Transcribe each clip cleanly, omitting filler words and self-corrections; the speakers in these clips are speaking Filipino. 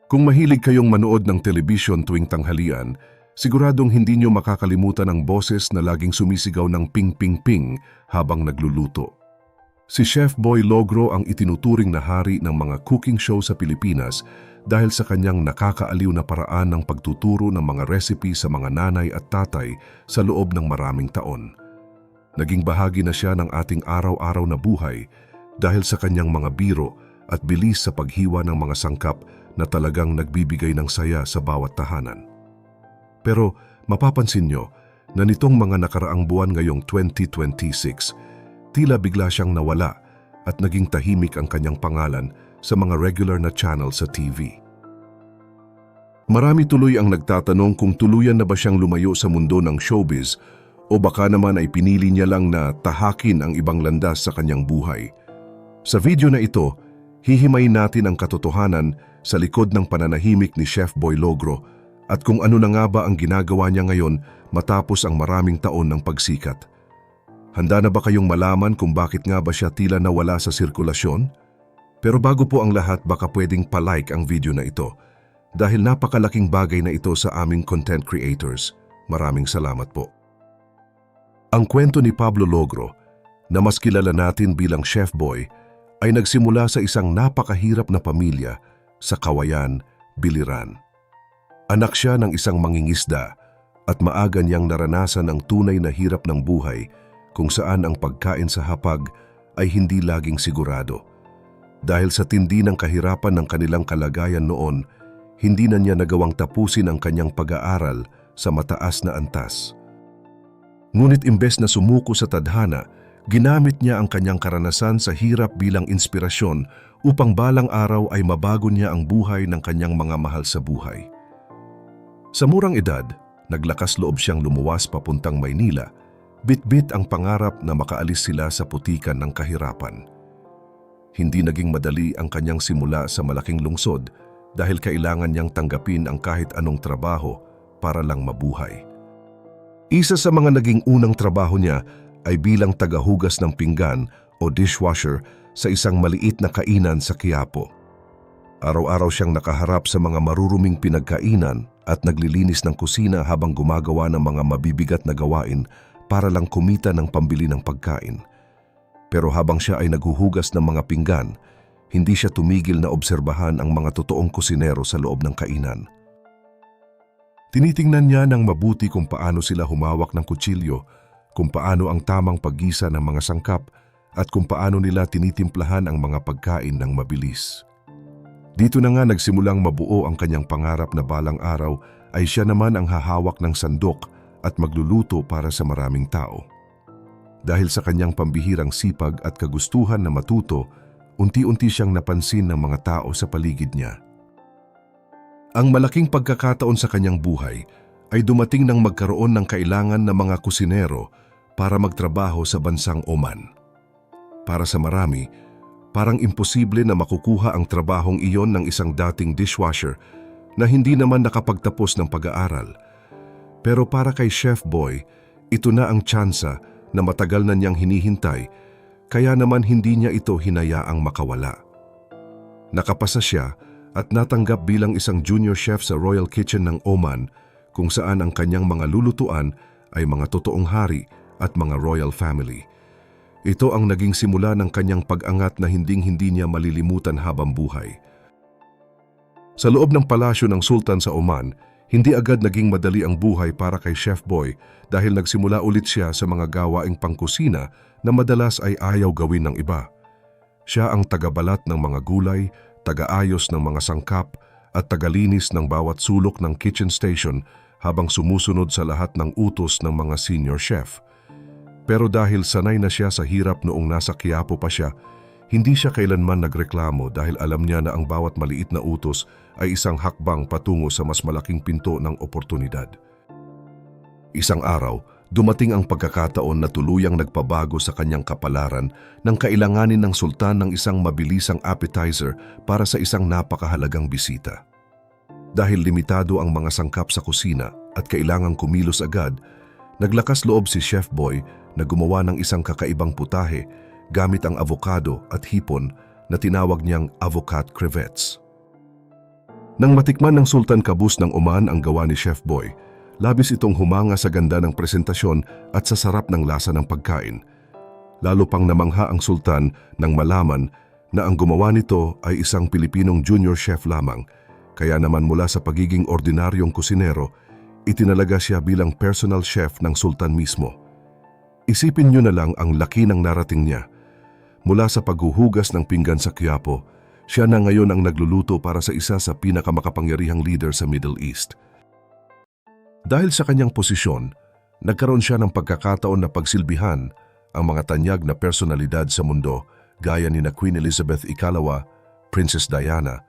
Kung mahilig kayong manood ng telebisyon tuwing tanghalian, siguradong hindi nyo makakalimutan ang boses na laging sumisigaw ng ping ping ping habang nagluluto. Si Chef Boy Logro ang itinuturing na hari ng mga cooking show sa Pilipinas dahil sa kanyang nakakaaliw na paraan ng pagtuturo ng mga recipe sa mga nanay at tatay sa loob ng maraming taon. Naging bahagi na siya ng ating araw-araw na buhay dahil sa kanyang mga biro at bilis sa paghiwa ng mga sangkap na talagang nagbibigay ng saya sa bawat tahanan. Pero mapapansin nyo na nitong mga nakaraang buwan ngayong 2026, tila bigla siyang nawala at naging tahimik ang kanyang pangalan sa mga regular na channel sa TV. Marami tuloy ang nagtatanong kung tuluyan na ba siyang lumayo sa mundo ng showbiz o baka naman ay pinili niya lang na tahakin ang ibang landas sa kanyang buhay. Sa video na ito, hihimayin natin ang katotohanan sa likod ng pananahimik ni Chef Boy Logro at kung ano na nga ba ang ginagawa niya ngayon matapos ang maraming taon ng pagsikat. Handa na ba kayong malaman kung bakit nga ba siya tila nawala sa sirkulasyon? Pero bago po ang lahat, baka pwedeng palike ang video na ito dahil napakalaking bagay na ito sa aming content creators. Maraming salamat po. Ang kwento ni Pablo Logro, na mas kilala natin bilang Chef Boy, ay nagsimula sa isang napakahirap na pamilya sa Kawayan, Biliran. Anak siya ng isang mangingisda at maaga niyang naranasan ang tunay na hirap ng buhay kung saan ang pagkain sa hapag ay hindi laging sigurado. Dahil sa tindi ng kahirapan ng kanilang kalagayan noon, hindi na niya nagawang tapusin ang kanyang pag-aaral sa mataas na antas. Ngunit imbes na sumuko sa tadhana, ginamit niya ang kanyang karanasan sa hirap bilang inspirasyon upang balang araw ay mabago niya ang buhay ng kanyang mga mahal sa buhay. Sa murang edad, naglakas loob siyang lumuwas papuntang Maynila, bitbit ang pangarap na makaalis sila sa putikan ng kahirapan. Hindi naging madali ang kanyang simula sa malaking lungsod dahil kailangan niyang tanggapin ang kahit anong trabaho para lang mabuhay. Isa sa mga naging unang trabaho niya ay bilang tagahugas ng pinggan o dishwasher sa isang maliit na kainan sa Quiapo. Araw-araw siyang nakaharap sa mga maruruming pinagkainan at naglilinis ng kusina habang gumagawa ng mga mabibigat na gawain para lang kumita ng pambili ng pagkain. Pero habang siya ay naghuhugas ng mga pinggan, hindi siya tumigil na obserbahan ang mga totoong kusinero sa loob ng kainan. Tinitingnan niya ng mabuti kung paano sila humawak ng kutsilyo, kung paano ang tamang paggisa ng mga sangkap, at kung paano nila tinitimplahan ang mga pagkain ng mabilis. Dito na nga nagsimulang mabuo ang kanyang pangarap na balang araw ay siya naman ang hahawak ng sandok at magluluto para sa maraming tao. Dahil sa kanyang pambihirang sipag at kagustuhan na matuto, unti-unti siyang napansin ng mga tao sa paligid niya. Ang malaking pagkakataon sa kanyang buhay ay dumating nang magkaroon ng kailangan ng mga kusinero para magtrabaho sa bansang Oman. Para sa marami, parang imposible na makukuha ang trabahong iyon ng isang dating dishwasher na hindi naman nakapagtapos ng pag-aaral. Pero para kay Chef Boy, ito na ang tsansa na matagal na niyang hinihintay, kaya naman hindi niya ito hinayaang makawala. Nakapasa siya at natanggap bilang isang junior chef sa Royal Kitchen ng Oman, kung saan ang kanyang mga lulutuan ay mga totoong hari at mga royal family. Ito ang naging simula ng kanyang pag-angat na hinding-hindi niya malilimutan habang buhay. Sa loob ng palasyo ng Sultan sa Oman, hindi agad naging madali ang buhay para kay Chef Boy dahil nagsimula ulit siya sa mga gawaing pangkusina na madalas ay ayaw gawin ng iba. Siya ang tagabalat ng mga gulay, tagaayos ng mga sangkap, at tagalinis ng bawat sulok ng kitchen station habang sumusunod sa lahat ng utos ng mga senior chef. Pero dahil sanay na siya sa hirap noong nasa Quiapo pa siya, hindi siya kailanman nagreklamo dahil alam niya na ang bawat maliit na utos ay isang hakbang patungo sa mas malaking pinto ng oportunidad. Isang araw, dumating ang pagkakataon na tuluyang nagpabago sa kanyang kapalaran nang kailanganin ng sultan ng isang mabilisang appetizer para sa isang napakahalagang bisita. Dahil limitado ang mga sangkap sa kusina at kailangang kumilos agad, naglakas loob si Chef Boy na gumawa ng isang kakaibang putahe gamit ang avocado at hipon na tinawag niyang avocado crevettes. Nang matikman ng Sultan Qaboos ng Oman ang gawa ni Chef Boy, labis itong humanga sa ganda ng presentasyon at sa sarap ng lasa ng pagkain. Lalo pang namangha ang Sultan nang malaman na ang gumawa nito ay isang Pilipinong junior chef lamang, kaya naman mula sa pagiging ordinaryong kusinero, itinalaga siya bilang personal chef ng Sultan mismo. Isipin niyo na lang ang laki ng narating niya. Mula sa paghuhugas ng pinggan sa Quiapo, siya na ngayon ang nagluluto para sa isa sa pinakamakapangyarihang leader sa Middle East. Dahil sa kanyang posisyon, nagkaroon siya ng pagkakataon na pagsilbihan ang mga tanyag na personalidad sa mundo gaya ni na Queen Elizabeth II, Princess Diana,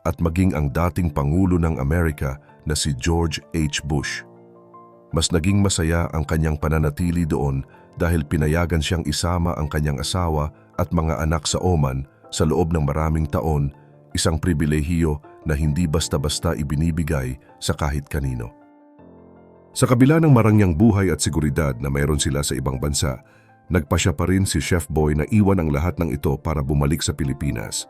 at maging ang dating Pangulo ng Amerika na si George H. Bush. Mas naging masaya ang kanyang pananatili doon dahil pinayagan siyang isama ang kanyang asawa at mga anak sa Oman sa loob ng maraming taon, isang pribilehiyo na hindi basta-basta ibinibigay sa kahit kanino. Sa kabila ng marangyang buhay at seguridad na mayroon sila sa ibang bansa, nagpasya pa rin si Chef Boy na iwan ang lahat ng ito para bumalik sa Pilipinas.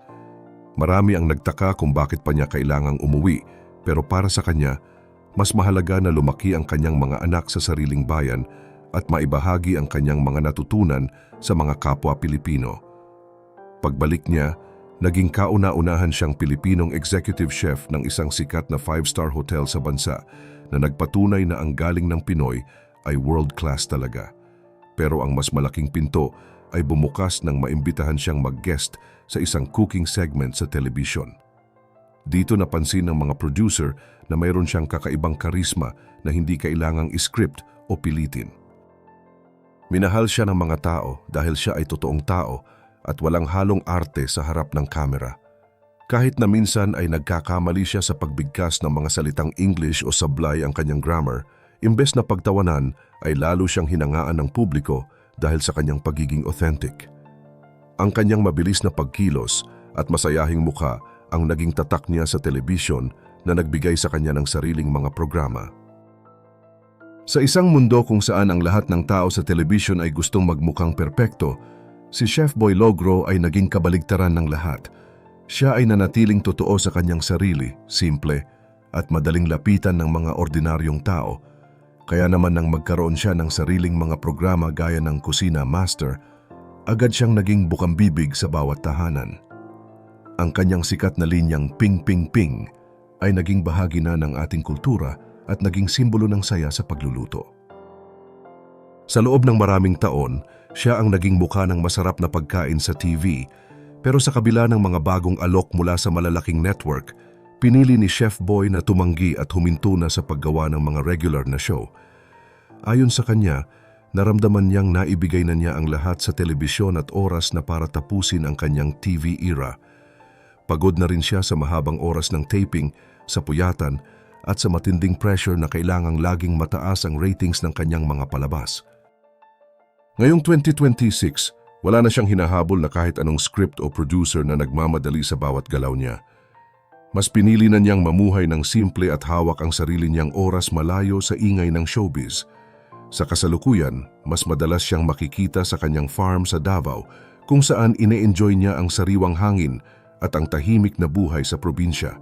Marami ang nagtaka kung bakit pa niya kailangang umuwi, pero para sa kanya, mas mahalaga na lumaki ang kanyang mga anak sa sariling bayan at maibahagi ang kanyang mga natutunan sa mga kapwa Pilipino. Pagbalik niya, naging kauna-unahan siyang Pilipinong executive chef ng isang sikat na 5-star hotel sa bansa na nagpatunay na ang galing ng Pinoy ay world-class talaga. Pero ang mas malaking pinto ay bumukas nang maimbitahan siyang mag-guest sa isang cooking segment sa television. Dito napansin ng mga producer na mayroon siyang kakaibang karisma na hindi kailangang script o pilitin. Minahal siya ng mga tao dahil siya ay totoong tao at walang halong arte sa harap ng kamera. Kahit na minsan ay nagkakamali siya sa pagbigkas ng mga salitang English o sablay ang kanyang grammar, imbes na pagtawanan ay lalo siyang hinangaan ng publiko dahil sa kanyang pagiging authentic. Ang kanyang mabilis na pagkilos at masayahing mukha ang naging tatak niya sa telebisyon na nagbigay sa kanya ng sariling mga programa. Sa isang mundo kung saan ang lahat ng tao sa telebisyon ay gustong magmukhang perpekto, si Chef Boy Logro ay naging kabaligtaran ng lahat. Siya ay nanatiling totoo sa kanyang sarili, simple, at madaling lapitan ng mga ordinaryong tao. Kaya naman nang magkaroon siya ng sariling mga programa gaya ng Kusina Master, agad siyang naging bukambibig sa bawat tahanan. Ang kanyang sikat na linyang Ping Ping Ping ay naging bahagi na ng ating kultura at naging simbolo ng saya sa pagluluto. Sa loob ng maraming taon, siya ang naging mukha ng masarap na pagkain sa TV, pero sa kabila ng mga bagong alok mula sa malalaking network, pinili ni Chef Boy na tumanggi at huminto na sa paggawa ng mga regular na show. Ayon sa kanya, naramdaman niyang naibigay na niya ang lahat sa telebisyon at oras na para tapusin ang kanyang TV era. Pagod na rin siya sa mahabang oras ng taping, sa puyatan, at sa matinding pressure na kailangang laging mataas ang ratings ng kanyang mga palabas. Ngayong 2026, wala na siyang hinahabol na kahit anong script o producer na nagmamadali sa bawat galaw niya. Mas pinili na niyang mamuhay ng simple at hawak ang sarili niyang oras malayo sa ingay ng showbiz. Sa kasalukuyan, mas madalas siyang makikita sa kanyang farm sa Davao kung saan ine-enjoy niya ang sariwang hangin at ang tahimik na buhay sa probinsya.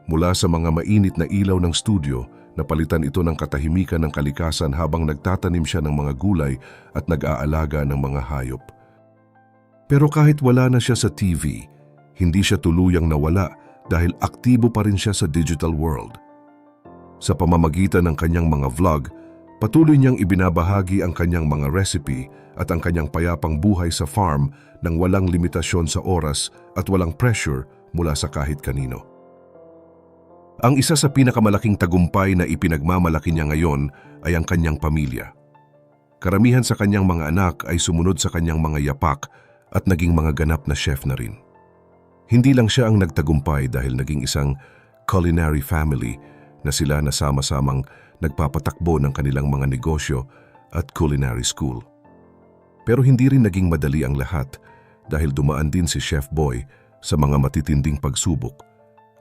Mula sa mga mainit na ilaw ng studio, napalitan ito ng katahimikan ng kalikasan habang nagtatanim siya ng mga gulay at nag-aalaga ng mga hayop. Pero kahit wala na siya sa TV, hindi siya tuluyang nawala dahil aktibo pa rin siya sa digital world. Sa pamamagitan ng kanyang mga vlog, patuloy niyang ibinabahagi ang kanyang mga recipe at ang kanyang payapang buhay sa farm nang walang limitasyon sa oras at walang pressure mula sa kahit kanino. Ang isa sa pinakamalaking tagumpay na ipinagmamalaki niya ngayon ay ang kanyang pamilya. Karamihan sa kanyang mga anak ay sumunod sa kanyang mga yapak at naging mga ganap na chef na rin. Hindi lang siya ang nagtagumpay dahil naging isang culinary family na sila na sama-samang nagpapatakbo ng kanilang mga negosyo at culinary school. Pero hindi rin naging madali ang lahat dahil dumaan din si Chef Boy sa mga matitinding pagsubok,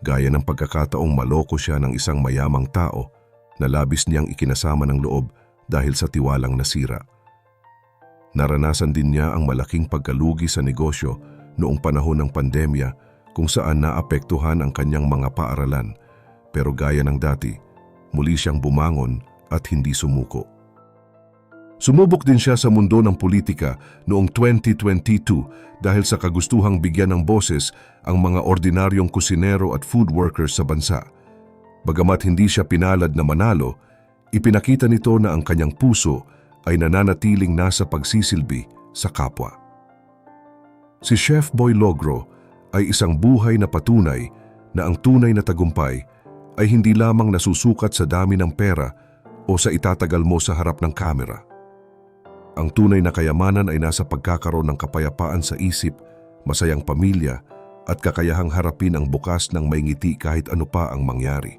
gaya ng pagkakataong maloko siya ng isang mayamang tao na labis niyang ikinasama ng loob dahil sa tiwalang nasira. Naranasan din niya ang malaking pagkalugi sa negosyo noong panahon ng pandemya kung saan naapektuhan ang kanyang mga paaralan. Pero gaya ng dati, muli siyang bumangon at hindi sumuko. Sumubok din siya sa mundo ng politika noong 2022 dahil sa kagustuhang bigyan ng boses ang mga ordinaryong kusinero at food workers sa bansa. Bagamat hindi siya pinalad na manalo, ipinakita nito na ang kanyang puso ay nananatiling nasa pagsisilbi sa kapwa. Si Chef Boy Logro ay isang buhay na patunay na ang tunay na tagumpay ay hindi lamang nasusukat sa dami ng pera o sa itatagal mo sa harap ng kamera. Ang tunay na kayamanan ay nasa pagkakaroon ng kapayapaan sa isip, masayang pamilya at kakayahang harapin ang bukas ng may ngiti kahit ano pa ang mangyari.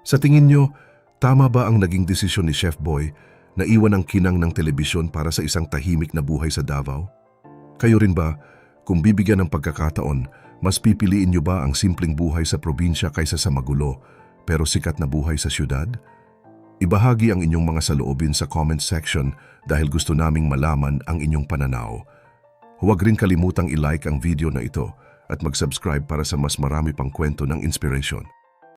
Sa tingin nyo, tama ba ang naging desisyon ni Chef Boy na iwan ang kinang ng telebisyon para sa isang tahimik na buhay sa Davao? Kayo rin ba, kung bibigyan ng pagkakataon, mas pipiliin nyo ba ang simpleng buhay sa probinsya kaysa sa magulo pero sikat na buhay sa syudad? Ibahagi ang inyong mga saloobin sa comment section dahil gusto naming malaman ang inyong pananaw. Huwag rin kalimutang i-like ang video na ito at mag-subscribe para sa mas marami pang kwento ng inspiration.